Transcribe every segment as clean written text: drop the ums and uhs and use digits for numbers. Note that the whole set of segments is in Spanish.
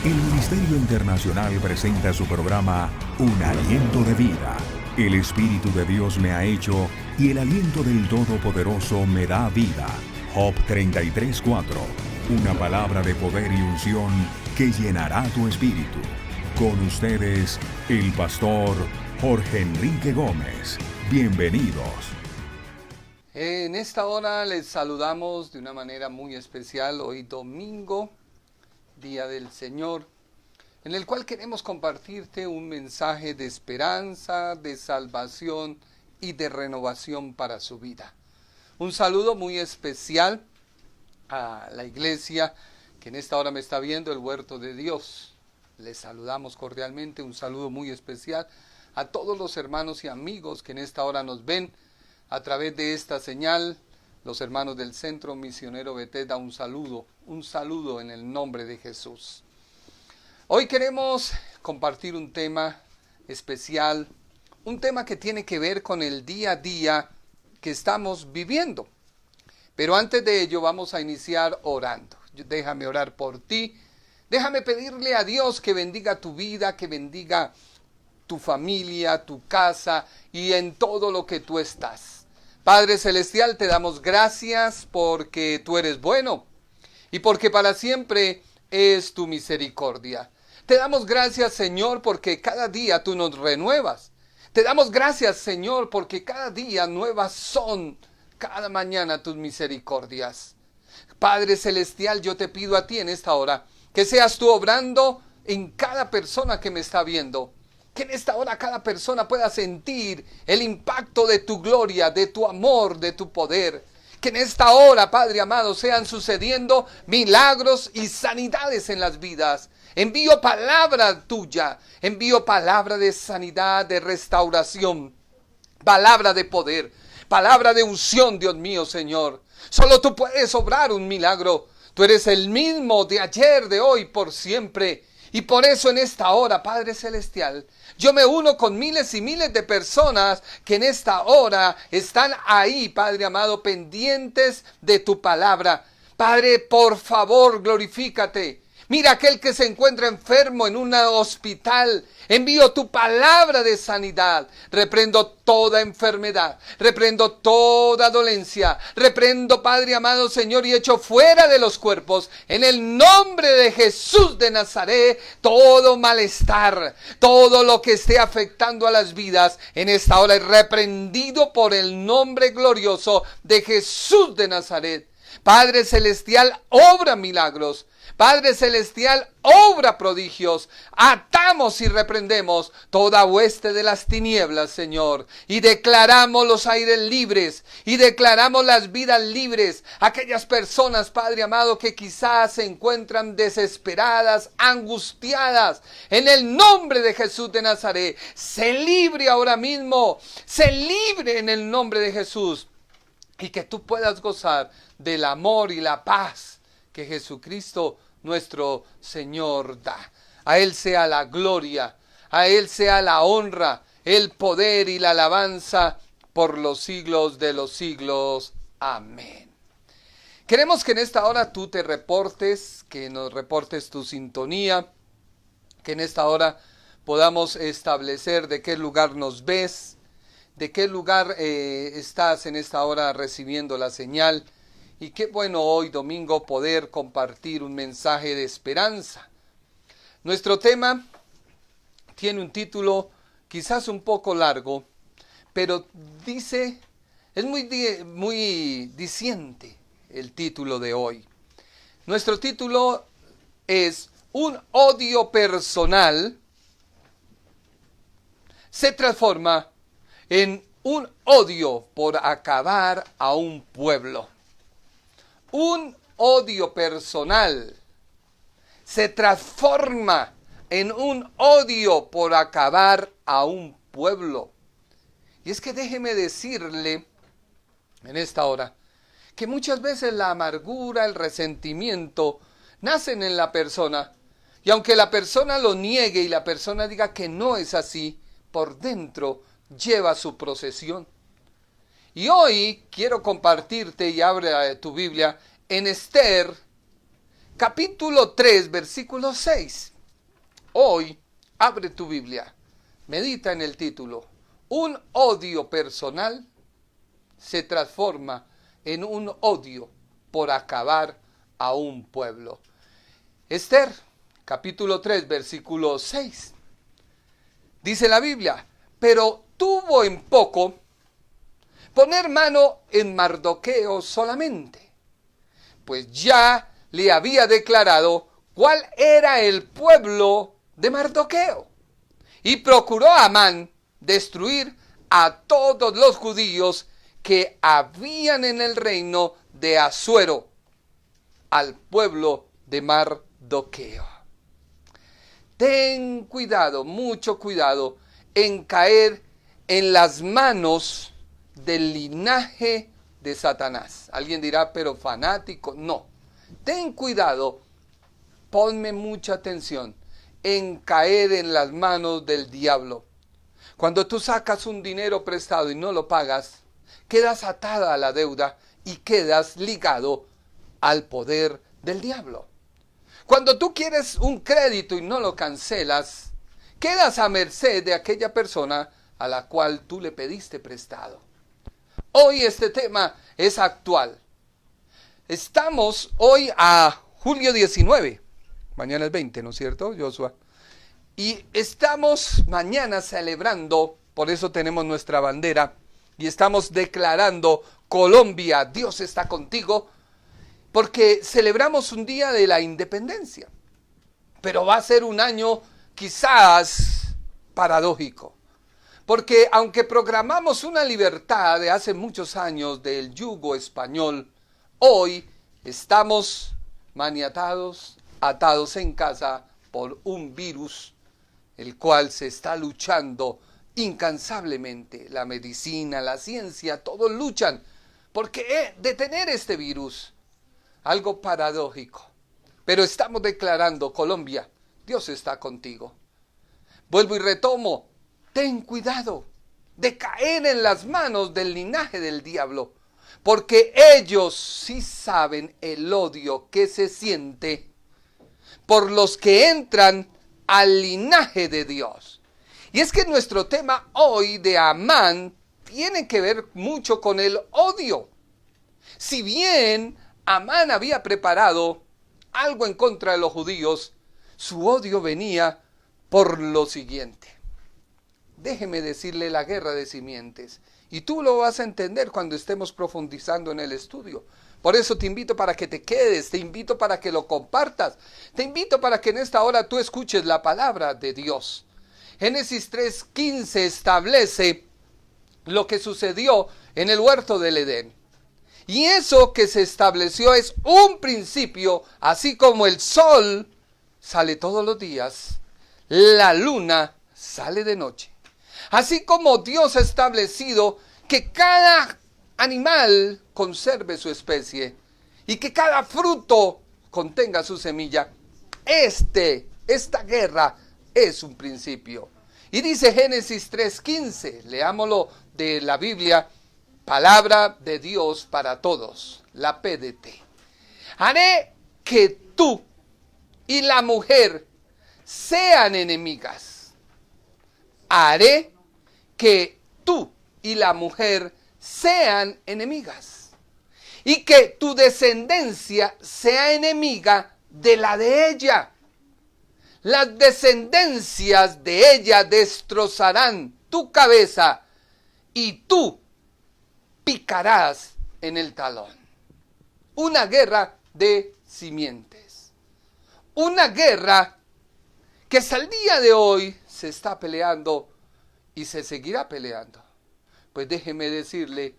El Ministerio Internacional presenta su programa Un Aliento de Vida. El Espíritu de Dios me ha hecho y el aliento del Todopoderoso me da vida. Job 33:4. Una palabra de poder y unción que llenará tu espíritu. Con ustedes, el pastor Jorge Enrique Gómez. Bienvenidos. En esta hora les saludamos de una manera muy especial, hoy domingo, Día del Señor, en el cual queremos compartirte un mensaje de esperanza, de salvación y de renovación para su vida. Un saludo muy especial a la iglesia que en esta hora me está viendo, el Huerto de Dios. Les saludamos cordialmente, un saludo muy especial a todos los hermanos y amigos que en esta hora nos ven a través de esta señal. Los hermanos del Centro Misionero Bethesda, un saludo en el nombre de Jesús. Hoy queremos compartir un tema especial, un tema que tiene que ver con el día a día que estamos viviendo. Pero antes de ello vamos a iniciar orando. Déjame orar por ti, déjame pedirle a Dios que bendiga tu vida, que bendiga tu familia, tu casa y en todo lo que tú estás. Padre Celestial, te damos gracias porque tú eres bueno y porque para siempre es tu misericordia. Te damos gracias, Señor, porque cada día tú nos renuevas. Te damos gracias, Señor, porque cada día nuevas son cada mañana tus misericordias. Padre Celestial, yo te pido a ti en esta hora que seas tú obrando en cada persona que me está viendo. Que en esta hora cada persona pueda sentir el impacto de tu gloria, de tu amor, de tu poder. Que en esta hora, Padre amado, sean sucediendo milagros y sanidades en las vidas. Envío palabra tuya, envío palabra de sanidad, de restauración, palabra de poder, palabra de unción, Dios mío, Señor. Solo tú puedes obrar un milagro. Tú eres el mismo de ayer, de hoy, por siempre. Y por eso en esta hora, Padre Celestial, yo me uno con miles y miles de personas que en esta hora están ahí, Padre amado, pendientes de tu palabra. Padre, por favor, glorifícate. Mira aquel que se encuentra enfermo en un hospital. Envío tu palabra de sanidad. Reprendo toda enfermedad. Reprendo toda dolencia. Reprendo, Padre amado Señor, y echo fuera de los cuerpos, en el nombre de Jesús de Nazaret, todo malestar, todo lo que esté afectando a las vidas en esta hora es reprendido por el nombre glorioso de Jesús de Nazaret. Padre Celestial, obra milagros. Padre Celestial, obra prodigios. Atamos y reprendemos toda hueste de las tinieblas, Señor. Y declaramos los aires libres. Y declaramos las vidas libres. Aquellas personas, Padre amado, que quizás se encuentran desesperadas, angustiadas. En el nombre de Jesús de Nazaret, se libre ahora mismo. Se libre en el nombre de Jesús. Y que tú puedas gozar del amor y la paz que Jesucristo nuestro Señor da. A Él sea la gloria, a Él sea la honra, el poder y la alabanza por los siglos de los siglos. Amén. Queremos que en esta hora tú te reportes, que nos reportes tu sintonía, que en esta hora podamos establecer de qué lugar nos ves, de qué lugar estás en esta hora recibiendo la señal. Y qué bueno hoy domingo poder compartir un mensaje de esperanza. Nuestro tema tiene un título quizás un poco largo, pero es muy diciente el título de hoy. Nuestro título es Un odio personal se transforma en un odio por acabar a un pueblo. Un odio personal se transforma en un odio por acabar a un pueblo. Y es que déjeme decirle en esta hora que muchas veces la amargura, el resentimiento nacen en la persona. Y aunque la persona lo niegue y la persona diga que no es así, por dentro lleva su procesión. Y hoy quiero compartirte, y abre tu Biblia, en Esther, capítulo 3, versículo 6. Hoy, abre tu Biblia, medita en el título. Un odio personal se transforma en un odio por acabar a un pueblo. Esther, capítulo 3, versículo 6. Dice la Biblia, pero tuvo en poco poner mano en Mardoqueo solamente, pues ya le había declarado cuál era el pueblo de Mardoqueo. Y procuró Amán destruir a todos los judíos que habían en el reino de Asuero, al pueblo de Mardoqueo. Ten cuidado, mucho cuidado, en caer en las manos del linaje de Satanás. Alguien dirá, pero fanático. No. Ten cuidado, ponme mucha atención, en caer en las manos del diablo. Cuando tú sacas un dinero prestado y no lo pagas, quedas atada a la deuda y quedas ligado al poder del diablo. Cuando tú quieres un crédito y no lo cancelas, quedas a merced de aquella persona a la cual tú le pediste prestado. Hoy este tema es actual. Estamos hoy a julio 19. Mañana es 20, ¿no es cierto, Joshua? Y estamos mañana celebrando, por eso tenemos nuestra bandera, y estamos declarando, Colombia, Dios está contigo, porque celebramos un día de la independencia. Pero va a ser un año quizás paradójico. Porque aunque programamos una libertad de hace muchos años del yugo español, hoy estamos maniatados, atados en casa por un virus, el cual se está luchando incansablemente. La medicina, la ciencia, todos luchan porque detener este virus. Algo paradójico. Pero estamos declarando, Colombia, Dios está contigo. Vuelvo y retomo. Ten cuidado de caer en las manos del linaje del diablo, porque ellos sí saben el odio que se siente por los que entran al linaje de Dios. Y es que nuestro tema hoy de Amán tiene que ver mucho con el odio. Si bien Amán había preparado algo en contra de los judíos, su odio venía por lo siguiente. Déjeme decirle la guerra de simientes. Y tú lo vas a entender cuando estemos profundizando en el estudio. Por eso te invito para que te quedes, te invito para que lo compartas, te invito para que en esta hora tú escuches la palabra de Dios. Génesis 3:15 establece lo que sucedió en el huerto del Edén. Y eso que se estableció es un principio, así como el sol sale todos los días, la luna sale de noche. Así como Dios ha establecido que cada animal conserve su especie y que cada fruto contenga su semilla, esta guerra es un principio. Y dice Génesis 3:15, leámoslo de la Biblia, palabra de Dios para todos, la PDT. Haré que tú y la mujer sean enemigas. Haré que tú y la mujer sean enemigas. Y que tu descendencia sea enemiga de la de ella. Las descendencias de ella destrozarán tu cabeza y tú picarás en el talón. Una guerra de simientes. Una guerra que hasta el día de hoy se está peleando y se seguirá peleando. Pues déjeme decirle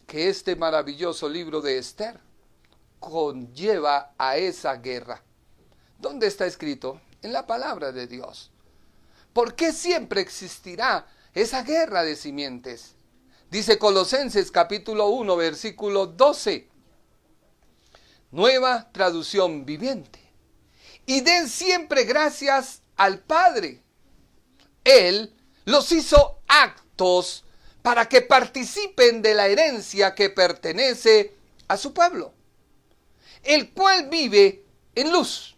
que este maravilloso libro de Esther conlleva a esa guerra. ¿Dónde está escrito? En la palabra de Dios. ¿Por qué siempre existirá esa guerra de simientes? Dice Colosenses capítulo 1, versículo 12. Nueva traducción viviente. Y den siempre gracias al Padre. Él los hizo aptos para que participen de la herencia que pertenece a su pueblo, el cual vive en luz.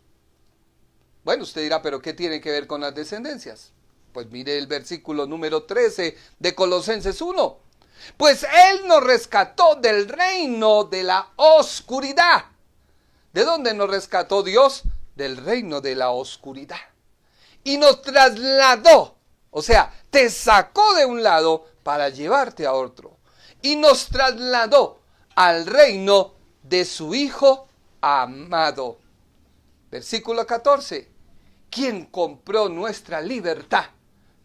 Bueno, usted dirá, ¿pero qué tiene que ver con las descendencias? Pues mire el versículo número 13 de Colosenses 1. Pues Él nos rescató del reino de la oscuridad. ¿De dónde nos rescató Dios? Del reino de la oscuridad. Y nos trasladó, o sea, te sacó de un lado para llevarte a otro. Y nos trasladó al reino de su Hijo amado. Versículo 14. Quien compró nuestra libertad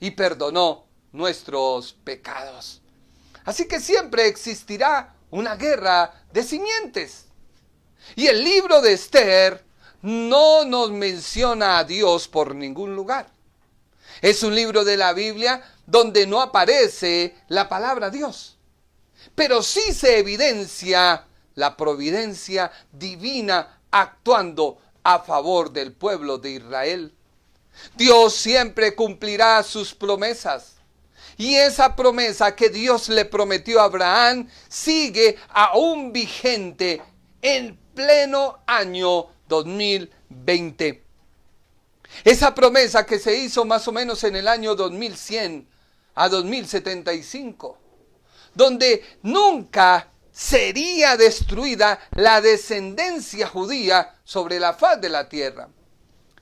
y perdonó nuestros pecados. Así que siempre existirá una guerra de simientes. Y el libro de Esther no nos menciona a Dios por ningún lugar. Es un libro de la Biblia donde no aparece la palabra Dios. Pero sí se evidencia la providencia divina actuando a favor del pueblo de Israel. Dios siempre cumplirá sus promesas. Y esa promesa que Dios le prometió a Abraham sigue aún vigente en pleno año 2020. Esa promesa que se hizo más o menos en el año 2100 a 2075, donde nunca sería destruida la descendencia judía sobre la faz de la tierra.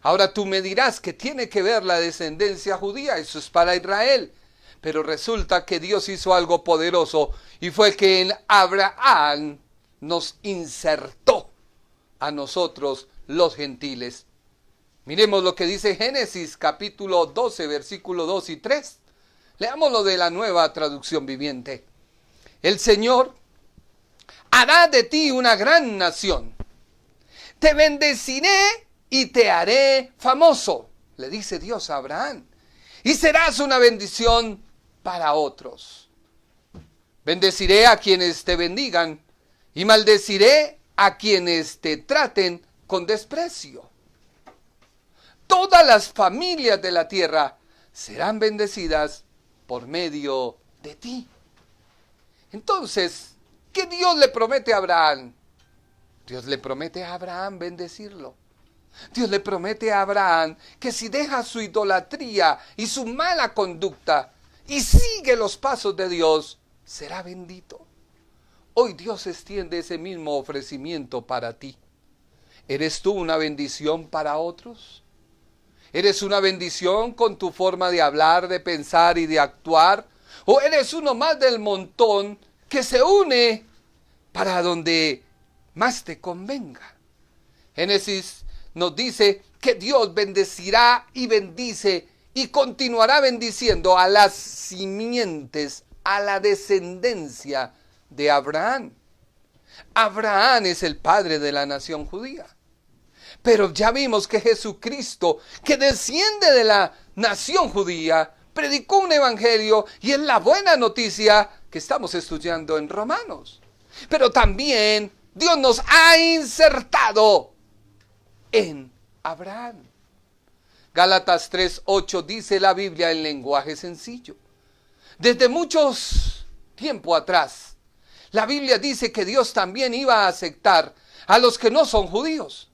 Ahora tú me dirás que tiene que ver la descendencia judía, eso es para Israel. Pero resulta que Dios hizo algo poderoso y fue que en Abraham nos insertó a nosotros los gentiles. Miremos lo que dice Génesis capítulo 12, versículo 2 y 3. Leámoslo de la Nueva Traducción Viviente. El Señor hará de ti una gran nación. Te bendeciré y te haré famoso, le dice Dios a Abraham. Y serás una bendición para otros. Bendeciré a quienes te bendigan y maldeciré a quienes te traten con desprecio. Todas las familias de la tierra serán bendecidas por medio de ti. Entonces, ¿qué Dios le promete a Abraham? Dios le promete a Abraham bendecirlo. Dios le promete a Abraham que si deja su idolatría y su mala conducta y sigue los pasos de Dios, será bendito. Hoy Dios extiende ese mismo ofrecimiento para ti. ¿Eres tú una bendición para otros? ¿Eres una bendición con tu forma de hablar, de pensar y de actuar? ¿O eres uno más del montón que se une para donde más te convenga? Génesis nos dice que Dios bendecirá y bendice y continuará bendiciendo a las simientes, a la descendencia de Abraham. Abraham es el padre de la nación judía. Pero ya vimos que Jesucristo, que desciende de la nación judía, predicó un evangelio y es la buena noticia que estamos estudiando en Romanos. Pero también Dios nos ha insertado en Abraham. Gálatas 3:8 dice la Biblia en lenguaje sencillo. Desde muchos tiempo atrás, la Biblia dice que Dios también iba a aceptar a los que no son judíos,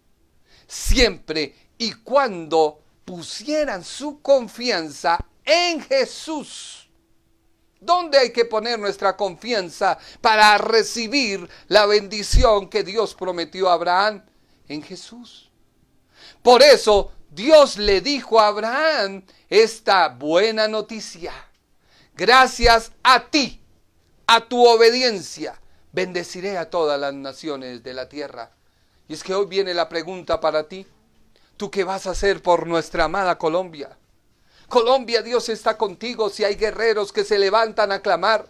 siempre y cuando pusieran su confianza en Jesús. ¿Dónde hay que poner nuestra confianza para recibir la bendición que Dios prometió a Abraham? En Jesús. Por eso Dios le dijo a Abraham esta buena noticia. Gracias a ti, a tu obediencia, bendeciré a todas las naciones de la tierra. Y es que hoy viene la pregunta para ti. ¿Tú qué vas a hacer por nuestra amada Colombia? Colombia, Dios está contigo si hay guerreros que se levantan a clamar.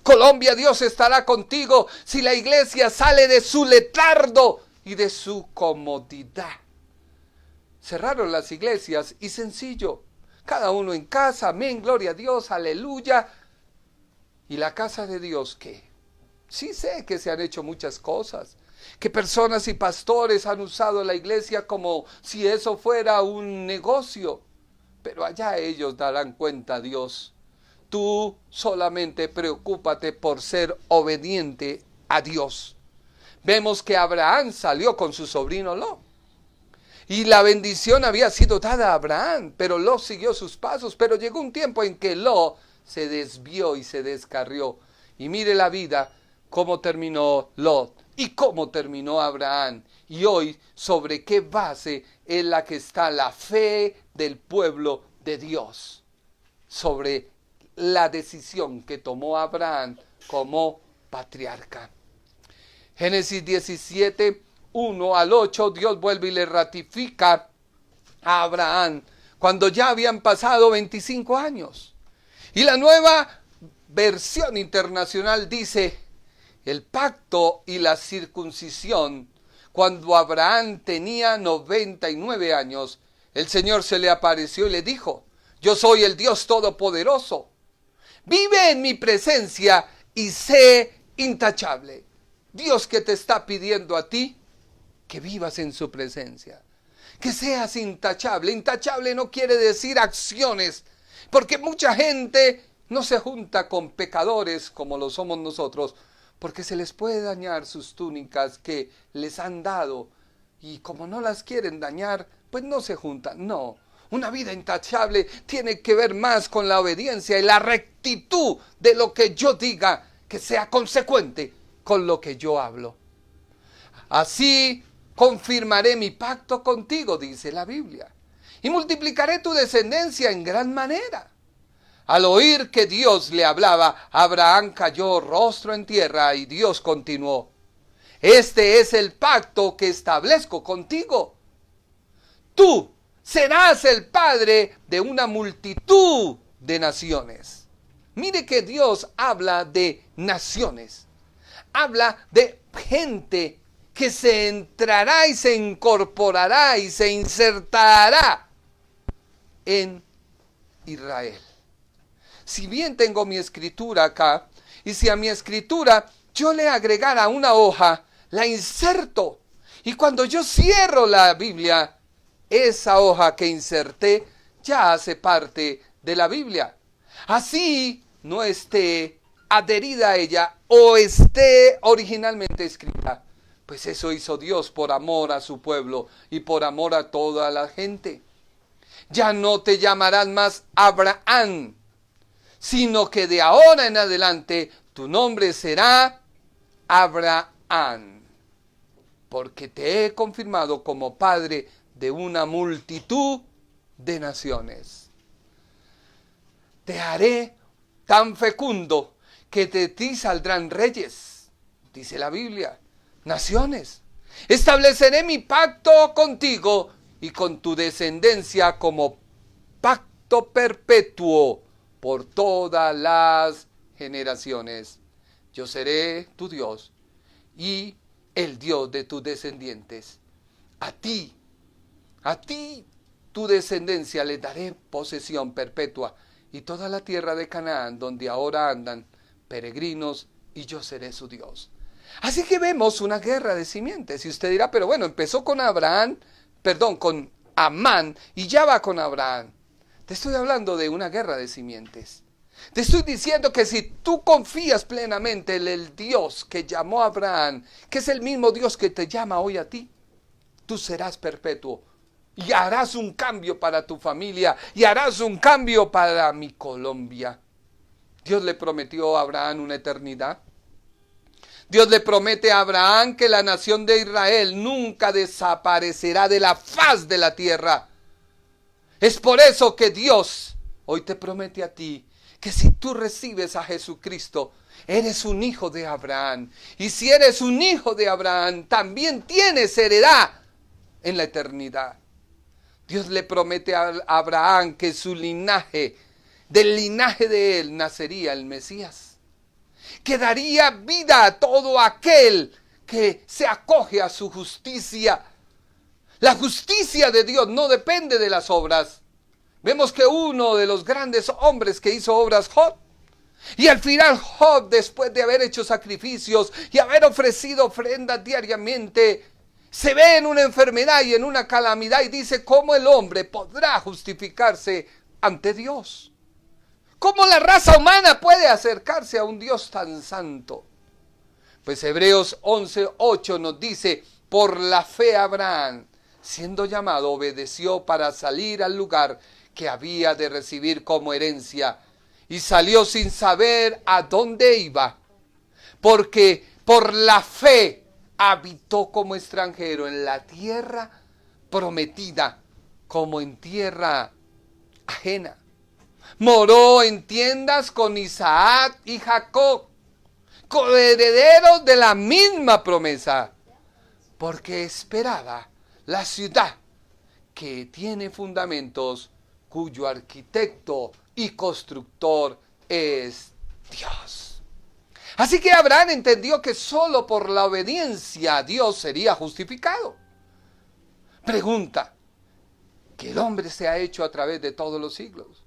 Colombia, Dios estará contigo si la iglesia sale de su letargo y de su comodidad. Cerraron las iglesias y sencillo, cada uno en casa, amén, gloria a Dios, aleluya. ¿Y la casa de Dios qué? Sí sé que se han hecho muchas cosas, que personas y pastores han usado la iglesia como si eso fuera un negocio, pero allá ellos darán cuenta a Dios. Tú solamente preocúpate por ser obediente a Dios. Vemos que Abraham salió con su sobrino Lot. Y la bendición había sido dada a Abraham, pero Lot siguió sus pasos. Pero llegó un tiempo en que Lot se desvió y se descarrió. Y mire la vida, cómo terminó Lot y cómo terminó Abraham. Y hoy, ¿sobre qué base es la que está la fe del pueblo de Dios? Sobre la decisión que tomó Abraham como patriarca. Génesis 17, 1 al 8, Dios vuelve y le ratifica a Abraham cuando ya habían pasado 25 años. Y la nueva versión internacional dice, el pacto y la circuncisión, cuando Abraham tenía 99 años, el Señor se le apareció y le dijo, yo soy el Dios Todopoderoso, vive en mi presencia y sé intachable. Dios que te está pidiendo a ti que vivas en su presencia, que seas intachable. Intachable no quiere decir acciones, porque mucha gente no se junta con pecadores como lo somos nosotros, porque se les puede dañar sus túnicas que les han dado, y como no las quieren dañar, pues no se juntan. No, una vida intachable tiene que ver más con la obediencia y la rectitud de lo que yo diga, que sea consecuente con lo que yo hablo. Así confirmaré mi pacto contigo, dice la Biblia, y multiplicaré tu descendencia en gran manera. Al oír que Dios le hablaba, Abraham cayó rostro en tierra y Dios continuó, este es el pacto que establezco contigo. Tú serás el padre de una multitud de naciones. Mire que Dios habla de naciones, habla de gente que se entrará y se incorporará y se insertará en Israel. Si bien tengo mi escritura acá, y si a mi escritura yo le agregara una hoja, la inserto, y cuando yo cierro la Biblia, esa hoja que inserté ya hace parte de la Biblia. Así no esté adherida a ella o esté originalmente escrita, pues eso hizo Dios por amor a su pueblo y por amor a toda la gente. Ya no te llamarán más Abraham, sino que de ahora en adelante tu nombre será Abraham, porque te he confirmado como padre de una multitud de naciones. Te haré tan fecundo que de ti saldrán reyes, dice la Biblia, naciones. Estableceré mi pacto contigo y con tu descendencia como pacto perpetuo por todas las generaciones. Yo seré tu Dios y el Dios de tus descendientes. A ti, tu descendencia le daré posesión perpetua y toda la tierra de Canaán, donde ahora andan peregrinos, y yo seré su Dios. Así que vemos una guerra de simientes. Y usted dirá, pero bueno, empezó con con Amán, y ya va con Abraham. Te estoy hablando de una guerra de simientes. Te estoy diciendo que si tú confías plenamente en el Dios que llamó a Abraham, que es el mismo Dios que te llama hoy a ti, tú serás perpetuo. Y harás un cambio para tu familia, y harás un cambio para mi Colombia. Dios le prometió a Abraham una eternidad. Dios le promete a Abraham que la nación de Israel nunca desaparecerá de la faz de la tierra. Es por eso que Dios hoy te promete a ti que si tú recibes a Jesucristo, eres un hijo de Abraham. Y si eres un hijo de Abraham, también tienes heredad en la eternidad. Dios le promete a Abraham que su linaje, del linaje de él, nacería el Mesías, que daría vida a todo aquel que se acoge a su justicia. La justicia de Dios no depende de las obras. Vemos que uno de los grandes hombres que hizo obras, Job, y al final Job, después de haber hecho sacrificios y haber ofrecido ofrendas diariamente, se ve en una enfermedad y en una calamidad y dice, ¿cómo el hombre podrá justificarse ante Dios? ¿Cómo la raza humana puede acercarse a un Dios tan santo? Pues Hebreos 11:8 nos dice, por la fe Abraham, siendo llamado, obedeció para salir al lugar que había de recibir como herencia, y salió sin saber a dónde iba, porque por la fe habitó como extranjero en la tierra prometida, como en tierra ajena. Moró en tiendas con Isaac y Jacob, coherederos de la misma promesa, porque esperaba la ciudad que tiene fundamentos, cuyo arquitecto y constructor es Dios. Así que Abraham entendió que solo por la obediencia a Dios sería justificado. Pregunta, que el hombre se ha hecho a través de todos los siglos.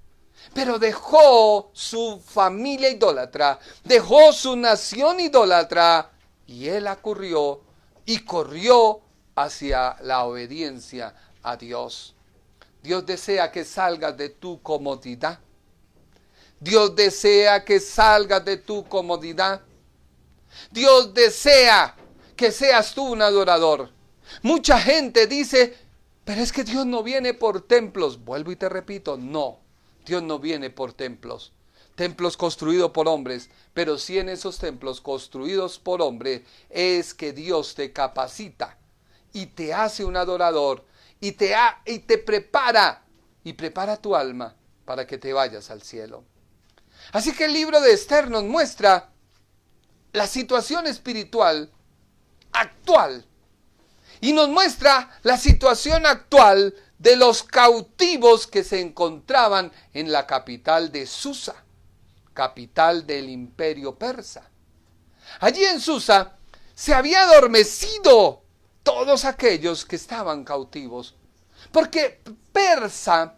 Pero dejó su familia idólatra, dejó su nación idólatra, y él corrió hacia la obediencia a Dios. Dios desea que salgas de tu comodidad. Dios desea que salgas de tu comodidad. Dios desea que seas tú un adorador. Mucha gente dice, pero es que Dios no viene por templos. Vuelvo y te repito, no. Dios no viene por templos construidos por hombres, pero sí en esos templos construidos por hombres es que Dios te capacita y te hace un adorador y te prepara tu alma para que te vayas al cielo. Así que el libro de Esther nos muestra la situación espiritual actual y nos muestra la situación actual de los cautivos que se encontraban en la capital de Susa, capital del imperio persa. Allí en Susa se había adormecido todos aquellos que estaban cautivos, porque Persa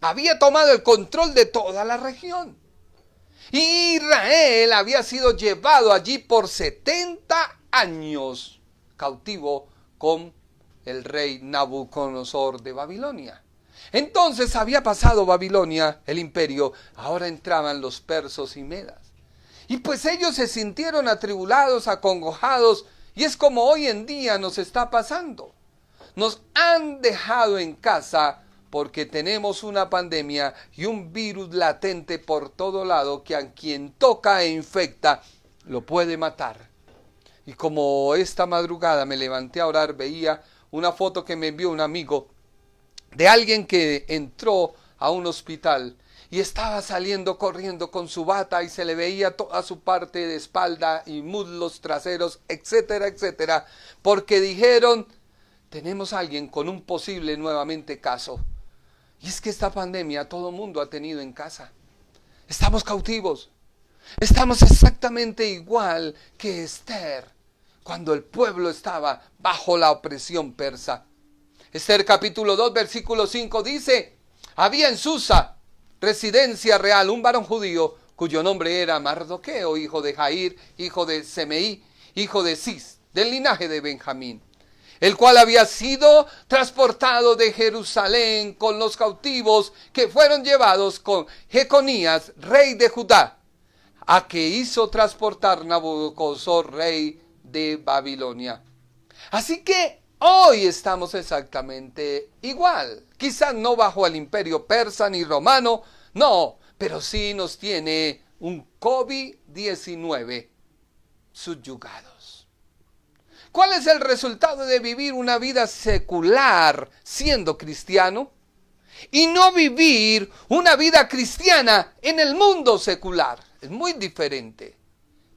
había tomado el control de toda la región. Y Israel había sido llevado allí por 70 años cautivo con el rey Nabucodonosor de Babilonia. Entonces había pasado Babilonia, el imperio, ahora entraban los persos y medas. Y pues ellos se sintieron atribulados, acongojados, y es como hoy en día nos está pasando. Nos han dejado en casa porque tenemos una pandemia y un virus latente por todo lado que a quien toca e infecta lo puede matar. Y como esta madrugada me levanté a orar, veía una foto que me envió un amigo de alguien que entró a un hospital y estaba saliendo corriendo con su bata y se le veía toda su parte de espalda y muslos traseros, etcétera, etcétera, porque dijeron, tenemos a alguien con un posible nuevamente caso. Y es que esta pandemia todo el mundo ha tenido en casa. Estamos cautivos. Estamos exactamente igual que Esther, cuando el pueblo estaba bajo la opresión persa. Esther capítulo 2, versículo 5 dice, había en Susa, residencia real, un varón judío, cuyo nombre era Mardoqueo, hijo de Jair, hijo de Semeí, hijo de Cis, del linaje de Benjamín, el cual había sido transportado de Jerusalén con los cautivos que fueron llevados con Jeconías, rey de Judá, a que hizo transportar Nabucodonosor, rey de Babilonia. Así que hoy estamos exactamente igual. Quizás no bajo el imperio persa ni romano, no, pero sí nos tiene un COVID-19 subyugados. ¿Cuál es el resultado de vivir una vida secular siendo cristiano? Y no vivir una vida cristiana en el mundo secular. Es muy diferente.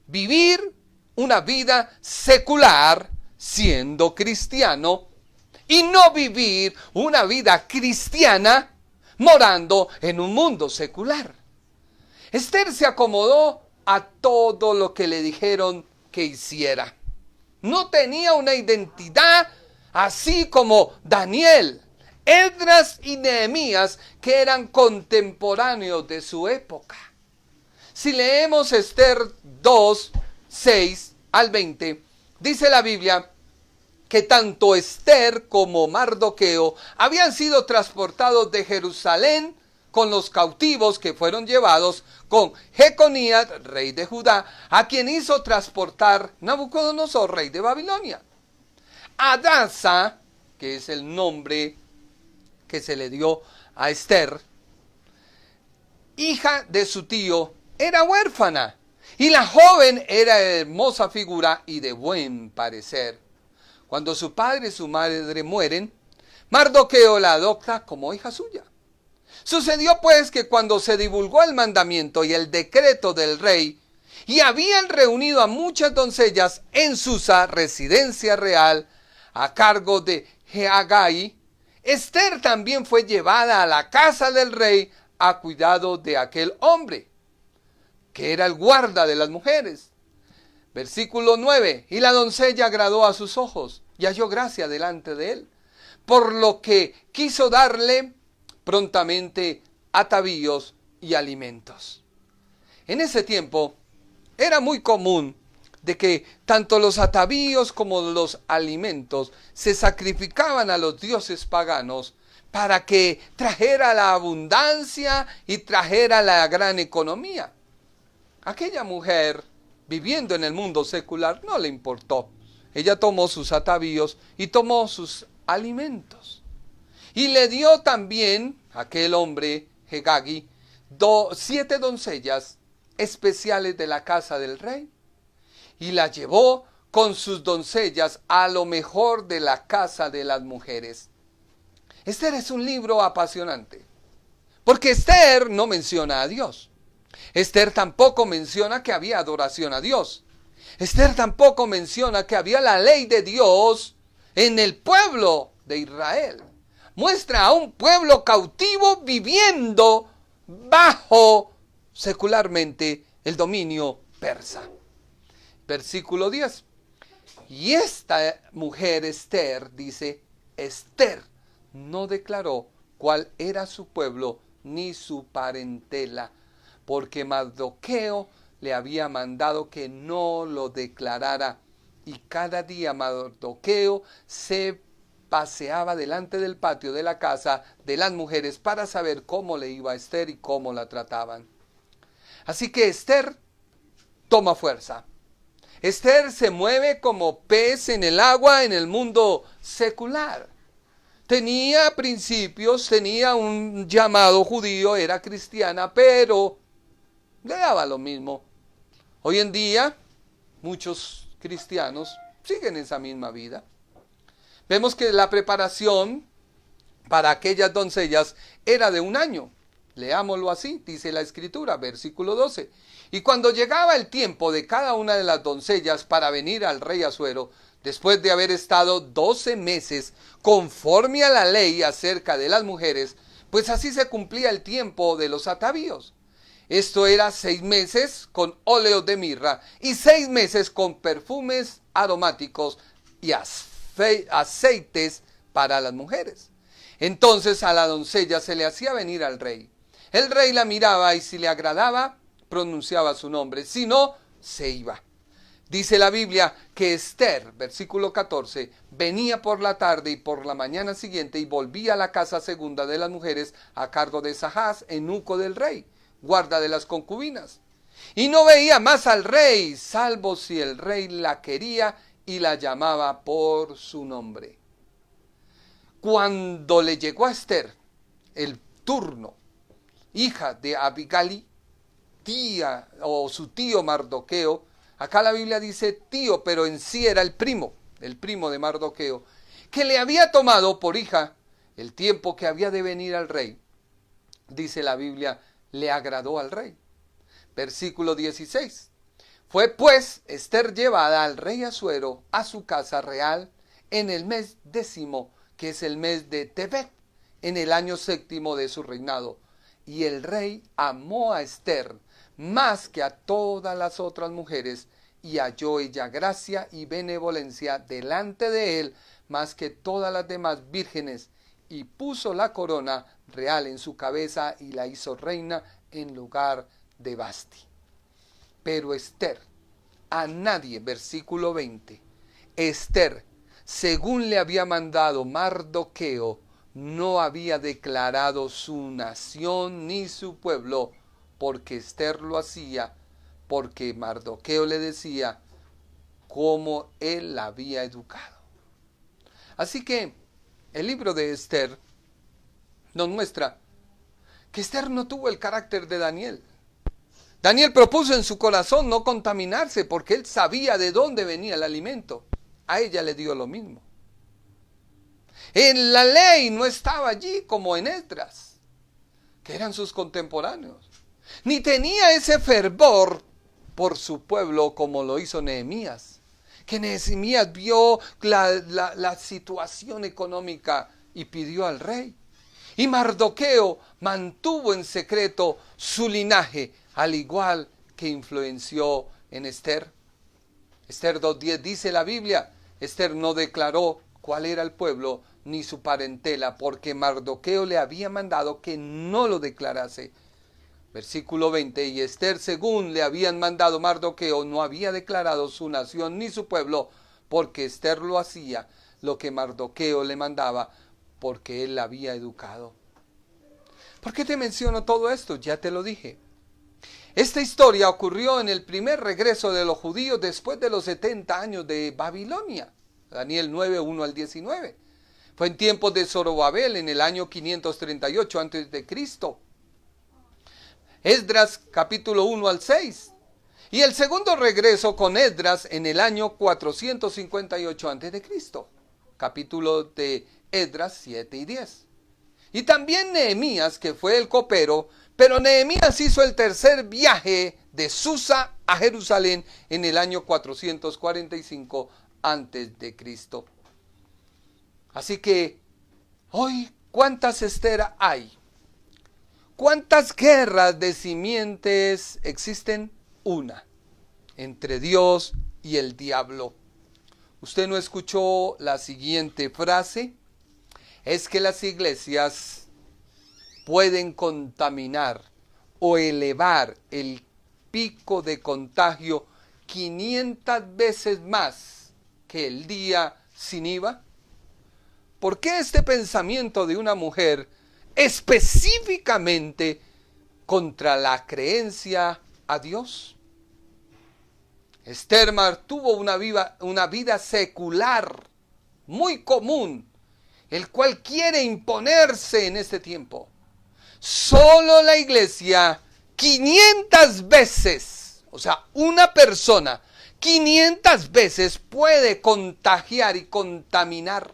Vivir una vida secular siendo cristiano y no vivir una vida cristiana morando en un mundo secular. Esther se acomodó a todo lo que le dijeron que hiciera. No tenía una identidad así como Daniel, Esdras y Nehemías, que eran contemporáneos de su época. Si leemos Esther 2, 6 al 20, dice la Biblia que tanto Esther como Mardoqueo habían sido transportados de Jerusalén con los cautivos que fueron llevados con Jeconías, rey de Judá, a quien hizo transportar Nabucodonosor, rey de Babilonia. Adasa, que es el nombre que se le dio a Esther, hija de su tío, era huérfana, y la joven era de hermosa figura y de buen parecer. Cuando su padre y su madre mueren, Mardoqueo la adopta como hija suya. Sucedió pues que cuando se divulgó el mandamiento y el decreto del rey, y habían reunido a muchas doncellas en Susa, residencia real, a cargo de Hegai, Esther también fue llevada a la casa del rey a cuidado de aquel hombre, que era el guarda de las mujeres. Versículo 9, y la doncella agradó a sus ojos y halló gracia delante de él, por lo que quiso darle prontamente atavíos y alimentos. En ese tiempo era muy común de que tanto los atavíos como los alimentos se sacrificaban a los dioses paganos para que trajera la abundancia y trajera la gran economía. Aquella mujer, viviendo en el mundo secular, no le importó. Ella tomó sus atavíos y tomó sus alimentos. Y le dio también a aquel hombre, Hegai, 7 doncellas especiales de la casa del rey, y la llevó con sus doncellas a lo mejor de la casa de las mujeres. Esther es un libro apasionante, porque Esther no menciona a Dios. Esther tampoco menciona que había adoración a Dios. Esther tampoco menciona que había la ley de Dios en el pueblo de Israel. Muestra a un pueblo cautivo viviendo bajo secularmente el dominio persa. Versículo 10. Y esta mujer Esther, dice, Esther no declaró cuál era su pueblo ni su parentela, porque Mardoqueo le había mandado que no lo declarara, y cada día Mardoqueo se paseaba delante del patio de la casa de las mujeres para saber cómo le iba a Esther y cómo la trataban. Así que Esther toma fuerza. Esther se mueve como pez en el agua en el mundo secular. Tenía principios, tenía un llamado judío, era cristiana, pero le daba lo mismo. Hoy en día, muchos cristianos siguen esa misma vida. Vemos que la preparación para aquellas doncellas era de 1 año. Leámoslo así, dice la Escritura, versículo 12. Y cuando llegaba el tiempo de cada una de las doncellas para venir al rey Asuero, después de haber estado 12 meses conforme a la ley acerca de las mujeres, pues así se cumplía el tiempo de los atavíos. Esto era 6 meses con óleos de mirra y 6 meses con perfumes aromáticos y aceites para las mujeres. Entonces a la doncella se le hacía venir al rey. El rey la miraba y si le agradaba, pronunciaba su nombre, si no, se iba. Dice la Biblia que Esther, versículo 14, venía por la tarde y por la mañana siguiente y volvía a la casa segunda de las mujeres a cargo de Sahaz, eunuco del rey, guarda de las concubinas. Y no veía más al rey, salvo si el rey la quería y la llamaba por su nombre. Cuando le llegó a Esther el turno, hija de Abigali, tía o su tío Mardoqueo, acá la Biblia dice tío, pero en sí era el primo de Mardoqueo, que le había tomado por hija el tiempo que había de venir al rey, dice la Biblia, le agradó al rey. Versículo 16. Fue pues Esther llevada al rey Asuero a su casa real en el mes 10, que es el mes de Tebet, en el año 7 de su reinado. Y el rey amó a Esther más que a todas las otras mujeres, y halló ella gracia y benevolencia delante de él más que todas las demás vírgenes, y puso la corona real en su cabeza y la hizo reina en lugar de Basti. Pero Esther, a nadie, versículo 20, Esther, según le había mandado Mardoqueo, no había declarado su nación ni su pueblo, porque Esther lo hacía, porque Mardoqueo le decía cómo él la había educado. Así que El libro de Esther nos muestra que Esther no tuvo el carácter de Daniel. Daniel propuso en su corazón no contaminarse porque él sabía de dónde venía el alimento. A ella le dio lo mismo. En la ley no estaba allí como en Esdras, que eran sus contemporáneos. Ni tenía ese fervor por su pueblo como lo hizo Nehemías. Que Nehemías vio la situación económica y pidió al rey. Y Mardoqueo mantuvo en secreto su linaje, al igual que influenció en Esther. Esther 2:10 dice la Biblia, Esther no declaró cuál era el pueblo ni su parentela, porque Mardoqueo le había mandado que no lo declarase. Versículo 20, y Esther, según le habían mandado Mardoqueo, no había declarado su nación ni su pueblo, porque Esther lo hacía, lo que Mardoqueo le mandaba, porque él la había educado. ¿Por qué te menciono todo esto? Ya te lo dije. Esta historia ocurrió en el primer regreso de los judíos después de los 70 años de Babilonia. Daniel 9, 1 al 19. Fue en tiempos de Zorobabel en el año 538 a.C. Esdras capítulo 1 al 6. Y el segundo regreso con Esdras en el año 458 a.C. Capítulo de Esdras 7 y 10. Y también Nehemías, que fue el copero, pero Nehemías hizo el tercer viaje de Susa a Jerusalén en el año 445 a.C. Así que hoy, ¿cuántas Esteras hay? ¿Cuántas guerras de simientes existen? Una, entre Dios y el diablo. ¿Usted no escuchó la siguiente frase? Es que las iglesias pueden contaminar o elevar el pico de contagio 500 veces más que el día sin IVA. ¿Por qué este pensamiento de una mujer específicamente contra la creencia a Dios? Esther tuvo una vida secular muy común, el cual quiere imponerse en este tiempo. Solo la iglesia 500 veces, o sea, una persona 500 veces puede contagiar y contaminar.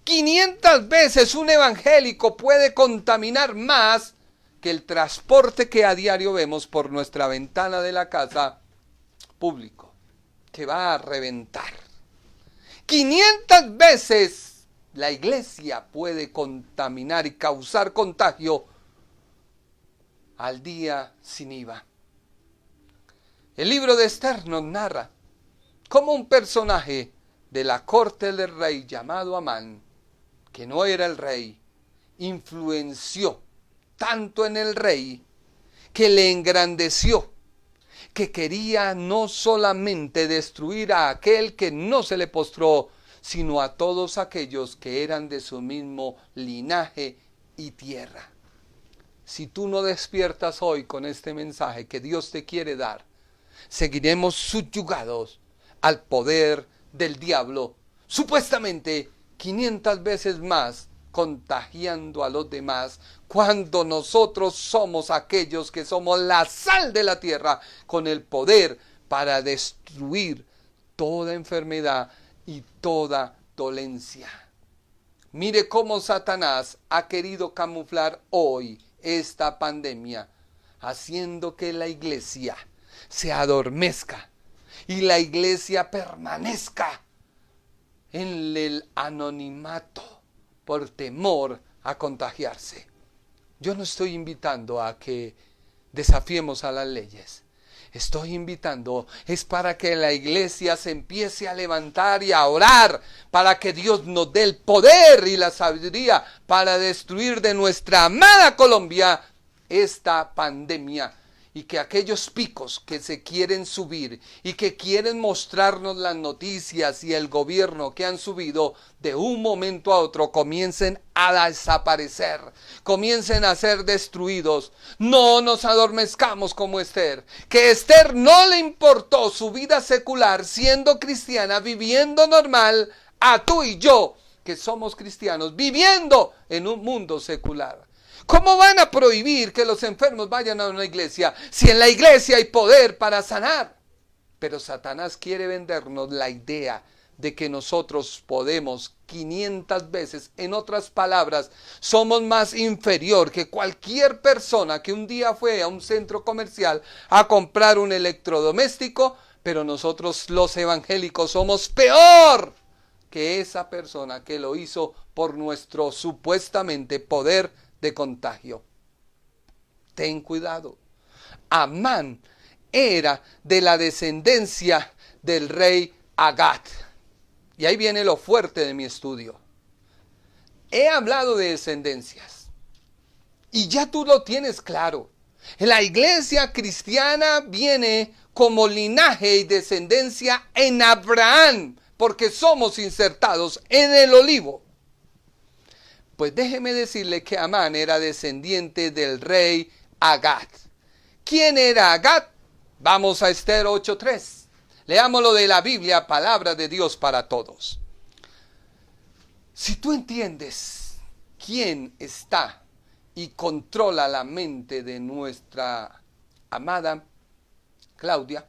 500 veces un evangélico puede contaminar más que el transporte que a diario vemos por nuestra ventana de la casa público, que va a reventar. 500 veces la iglesia puede contaminar y causar contagio al día sin IVA. El libro de Esther nos narra cómo un personaje de la corte del rey llamado Amán, que no era el rey, influenció tanto en el rey que le engrandeció, que quería no solamente destruir a aquel que no se le postró, sino a todos aquellos que eran de su mismo linaje y tierra. Si tú no despiertas hoy con este mensaje que Dios te quiere dar, seguiremos subyugados al poder del diablo, supuestamente 500 veces más, contagiando a los demás, cuando nosotros somos aquellos que somos la sal de la tierra, con el poder para destruir toda enfermedad y toda dolencia. Mire cómo Satanás ha querido camuflar hoy esta pandemia, haciendo que la iglesia se adormezca y la iglesia permanezca en el anonimato por temor a contagiarse. Yo no estoy invitando a que desafiemos a las leyes. Estoy invitando, es para que la iglesia se empiece a levantar y a orar, para que Dios nos dé el poder y la sabiduría para destruir de nuestra amada Colombia esta pandemia. Y que aquellos picos que se quieren subir y que quieren mostrarnos las noticias y el gobierno que han subido, de un momento a otro comiencen a desaparecer, comiencen a ser destruidos. No nos adormezcamos como Esther, que Esther no le importó su vida secular, siendo cristiana, viviendo normal, a tú y yo, que somos cristianos viviendo en un mundo secular. ¿Cómo van a prohibir que los enfermos vayan a una iglesia si en la iglesia hay poder para sanar? Pero Satanás quiere vendernos la idea de que nosotros podemos 500 veces, en otras palabras, somos más inferior que cualquier persona que un día fue a un centro comercial a comprar un electrodoméstico, pero nosotros los evangélicos somos peor que esa persona que lo hizo por nuestro supuestamente poder de contagio. Ten cuidado. Amán era de la descendencia del rey Agat. Y ahí viene lo fuerte de mi estudio. He hablado de descendencias. Y ya tú lo tienes claro. La iglesia cristiana viene como linaje y descendencia en Abraham, porque somos insertados en el olivo. Pues déjeme decirle que Amán era descendiente del rey Agat. ¿Quién era Agat? Vamos a Esther 8:3. Leámoslo de la Biblia, palabra de Dios para todos. Si tú entiendes quién está y controla la mente de nuestra amada Claudia,